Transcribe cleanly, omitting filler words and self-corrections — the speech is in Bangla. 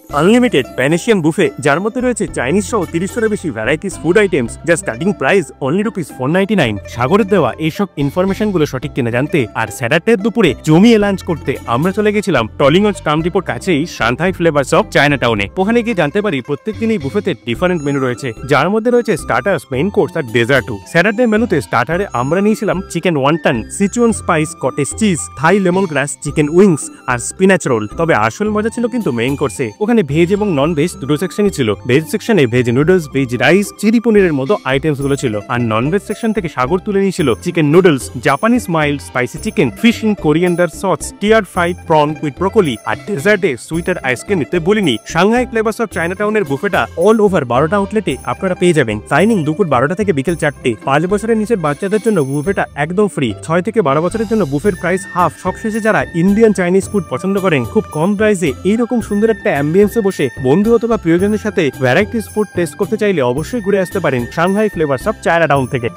আনলিমিটেড প্যানেশিয়ান বুফে, যার মধ্যে রয়েছে চাইনিজ সহ 30টারও বেশি ভ্যারাইটিস ফুড আইটেমস, যা স্টার্টিং প্রাইস অনলি ₹499। সাগরের দেওয়া এইসব ইনফরমেশনগুলো সঠিক কিনা জানতে আর স্যাটারডের দুপুরে জমিয়ে লাঞ্চ করতে আমরা চলে গেছিলাম টলিগঞ্জ কামডিপোর কাছেই সাংহাই ফ্লেভারস অফ চায়না টাউনে। ওখানে গিয়ে জানতে পারি প্রত্যেক দিনই বুফেতে ডিফারেন্ট মেনু রয়েছে, যার মধ্যে রয়েছে স্টার্টার্স, মেইন কোর্স আর ডেজার্টও। স্যাটারডে মেনুতে স্টার্টারে আমরা নিয়েছিলাম chicken wonton, Sichuan spice cottage cheese, Thai lemon grass, chicken wings আর স্পিনাচ রোল। তবে আসল মজা ছিল কিন্তু মেইন কোর্সে। ওখানে ভেজ এবং নন ভেজ দুটো সেকশনই ছিল। ভেজ সেকশনে veg noodles, veg rice, chilli পনিরের মতো আইটেমস গুলো ছিল, আর নন ভেজ সেকশন থেকে সাগর তুলে নিয়েছিল chicken noodles, Japanese mild spicy chicken, fish in coriander sauce, tier fried prawn with broccoli, আর ডেজার্টে সুইটার আইসক্রিম নিতে বলিনি। সাংহাই ফ্লেভারস অফ চায়না টাউনের বুফেটা অল ওভার 12টা আউটলেটে আপনারা পেয়ে যাবেন। সাইনিং দুপুর 12টা থেকে বিকেল 4টে। 5 বছরের নিচের বাচ্চাদের জন্য বুফেটা একদম ফ্রি। 6 থেকে 12 বছরের জন্য বুফের প্রাইস হাফ। সবশেষে যারা ইন্ডিয়ান চাইনিজ ফুড পছন্দ করেন, খুব কম প্রাইসে এইরকম সুন্দর একটা অ্যাম্বিয়েন্সে বসে বন্ধু অথবা প্রিয়জনের সাথে ভ্যারাইটিস ফুড টেস্ট করতে চাইলে অবশ্যই ঘুরে আসতে পারেন Shanghai flavours of China town থেকে।